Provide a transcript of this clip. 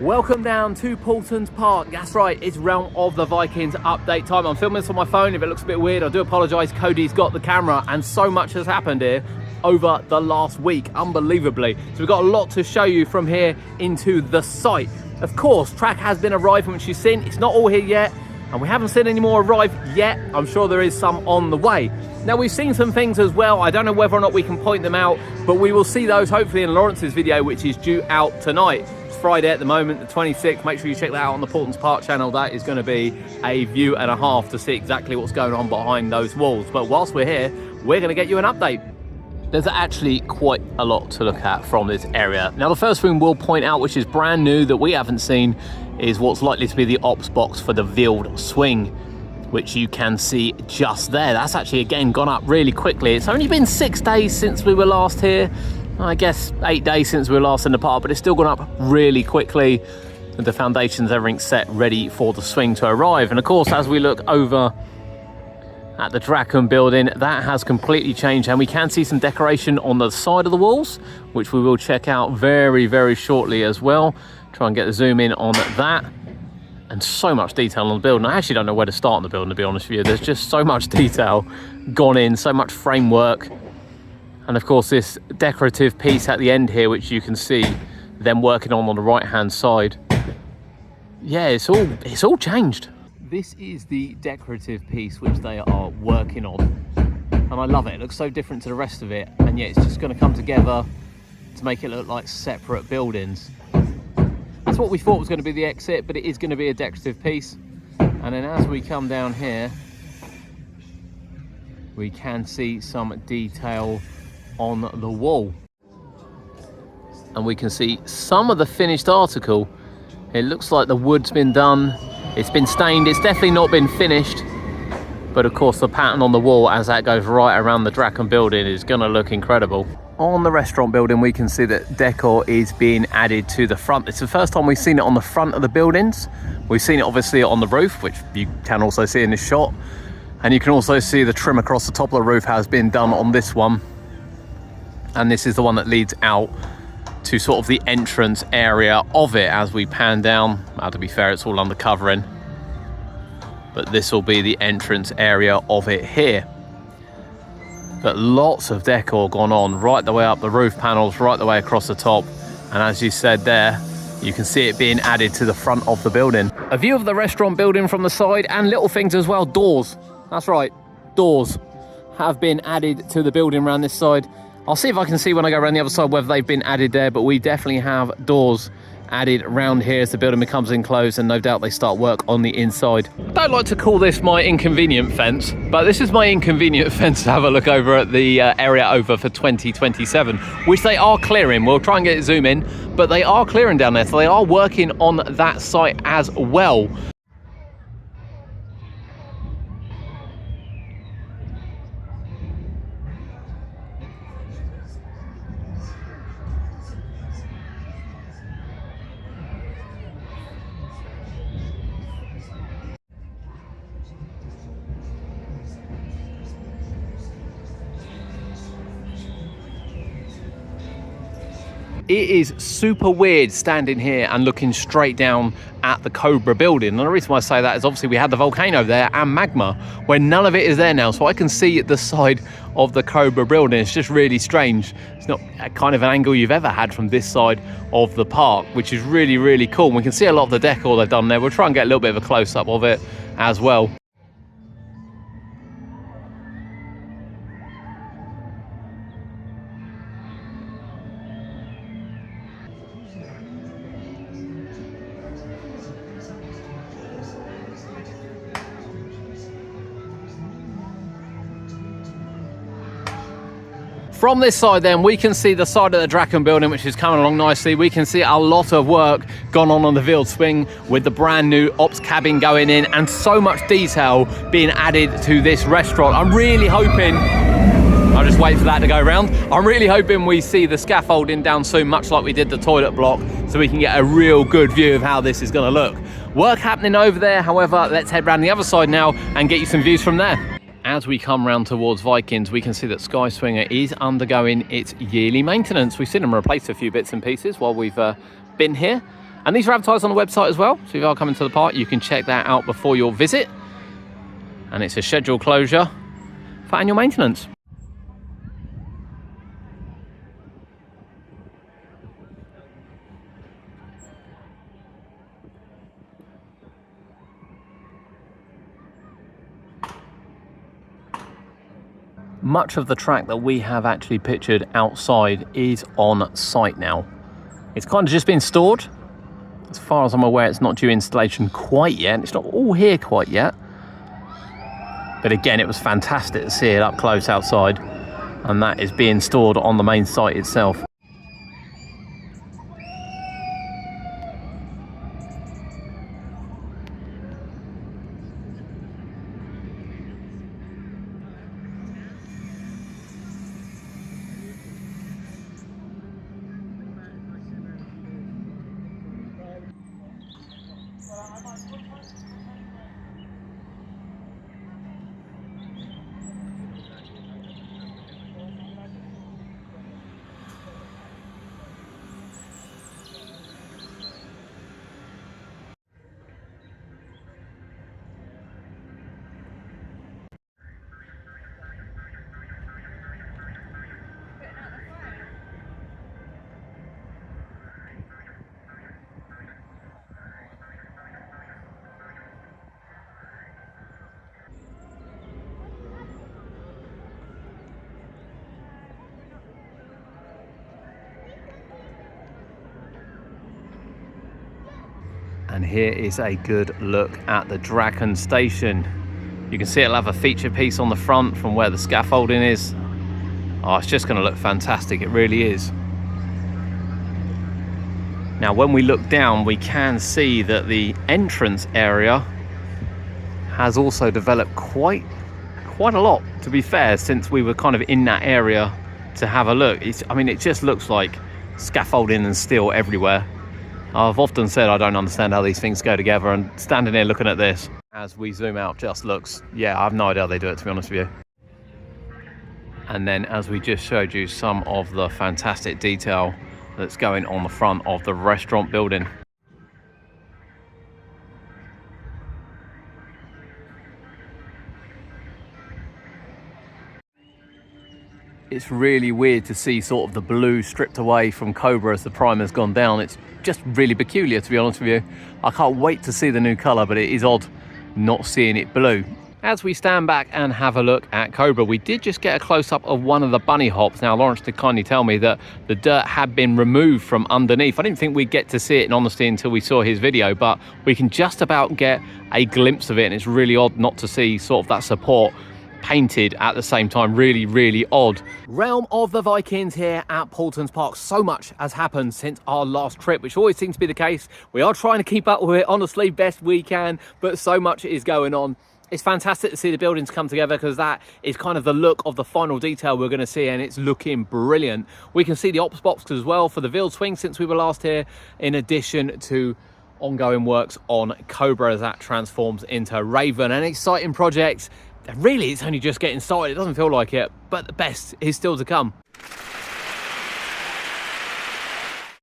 Welcome down to Paultons Park. That's right, it's Realm of the Vikings update time. I'm filming this on my phone. If it looks a bit weird, I do apologise. Cody's got the camera and so much has happened here over the last week, unbelievably. So we've got a lot to show you from here into the site. Of course, track has been arriving, which you've seen. It's not all here yet, and we haven't seen any more arrive yet. I'm sure there is some on the way. Now, we've seen some things as well. I don't know whether or not we can point them out, but we will see those hopefully in Lawrence's video, which is due out tonight. Friday at the moment, the 26th. Make sure you check that out on the Paultons Park channel. That is going to be a view and a half to see exactly what's going on behind those walls. But whilst we're here, we're going to get you an update. There's actually quite a lot to look at from this area. Now, the first thing we'll point out, which is brand new that we haven't seen, is what's likely to be the ops box for the Veiled Swing, which you can see just there. That's actually, again, gone up really quickly. It's only been 6 days since we were last here. I guess 8 days since we were last in the park, but it's still gone up really quickly. The foundations, everything's set, ready for the swing to arrive. And of course, as we look over at the Draken building, that has completely changed, and we can see some decoration on the side of the walls, which we will check out very, very shortly as well. Try and get the zoom in on that. And so much detail on the building. I actually don't know where to start on the building, to be honest with you. There's just so much detail gone in, so much framework. And of course, this decorative piece at the end here, which you can see them working on the right-hand side. Yeah, it's all changed. This is the decorative piece which they are working on. And I love it. It looks so different to the rest of it. And yeah, it's just going to come together to make it look like separate buildings. That's what we thought was going to be the exit, but it is going to be a decorative piece. And then as we come down here, we can see some detail on the wall, and we can see some of the finished article. It looks like the wood's been done, it's been stained, it's definitely not been finished, but of course the pattern on the wall as that goes right around the Draken building is going to look incredible. On the restaurant building, we can see that decor is being added to the front. It's the first time we've seen it on the front of the buildings. We've seen it obviously on the roof, which you can also see in this shot, and you can also see the trim across the top of the roof has been done on this one. And this is the one that leads out to sort of the entrance area of it as we pan down. To be fair, it's all under covering, but this will be the entrance area of it here. But lots of decor gone on right the way up the roof panels, right the way across the top. And as you said there, you can see it being added to the front of the building. A view of the restaurant building from the side, and little things as well. Doors, that's right, doors have been added to the building around this side. I'll see if I can see when I go around the other side whether they've been added there, but we definitely have doors added around here as the building becomes enclosed, and no doubt they start work on the inside. I don't like to call this my inconvenient fence, but this is my inconvenient fence to have a look over at the area over for 2027, which they are clearing. We'll try and get it zoom in, but they are clearing down there, so they are working on that site as well. It is super weird standing here and looking straight down at the Cobra building. And the reason why I say that is obviously we had the volcano there and magma, where none of it is there now. So I can see the side of the Cobra building. It's just really strange. It's not a kind of an angle you've ever had from this side of the park, which is really, really cool. And we can see a lot of the decor they've done there. We'll try and get a little bit of a close-up of it as well. From this side then, we can see the side of the Draken building, which is coming along nicely. We can see a lot of work gone on the Veiled Swing with the brand new ops cabin going in, and so much detail being added to this restaurant. I'm really hoping, I'll just wait for that to go around. I'm really hoping we see the scaffolding down soon, much like we did the toilet block, so we can get a real good view of how this is going to look. Work happening over there, however, let's head round the other side now and get you some views from there. As we come round towards Vikings, we can see that Sky Swinger is undergoing its yearly maintenance. We've seen them replace a few bits and pieces while we've been here. And these are advertised on the website as well. So if you are coming to the park, you can check that out before your visit. And it's a scheduled closure for annual maintenance. Much of the track that we have actually pictured outside is on site now. It's kind of just been stored. As far as I'm aware, it's not due installation quite yet. It's not all here quite yet. But again, it was fantastic to see it up close outside. And that is being stored on the main site itself. And here is a good look at the Dragon Station. You can see it'll have a feature piece on the front from where the scaffolding is. Oh, it's just going to look fantastic, it really is. Now when we look down, we can see that the entrance area has also developed quite a lot, to be fair, since we were kind of in that area to have a look. I mean, it just looks like scaffolding and steel everywhere. I've often said I don't understand how these things go together, and standing here looking at this as we zoom out just looks, yeah, I have no idea how they do it, to be honest with you. And then as we just showed you some of the fantastic detail that's going on the front of the restaurant building. It's really weird to see sort of the blue stripped away from Cobra as the primer's gone down. It's just really peculiar, to be honest with you. I can't wait to see the new colour, but it is odd not seeing it blue. As we stand back and have a look at Cobra, we did just get a close-up of one of the bunny hops. Now, Lawrence did kindly tell me that the dirt had been removed from underneath. I didn't think we'd get to see it, in honesty, until we saw his video, but we can just about get a glimpse of it, and it's really odd not to see sort of that support painted at the same time. Really odd. Realm of the Vikings here at Paultons Park. So much has happened since our last trip, which always seems to be the case. We are trying to keep up with it, honestly, best we can, but so much is going on. It's fantastic to see the buildings come together, because that is kind of the look of the final detail we're going to see, and it's looking brilliant. We can see the ops box as well for the Ville Swing since we were last here, in addition to ongoing works on Cobra as that transforms into Raven. An exciting project. Really, it's only just getting started. It doesn't feel like it, but the best is still to come.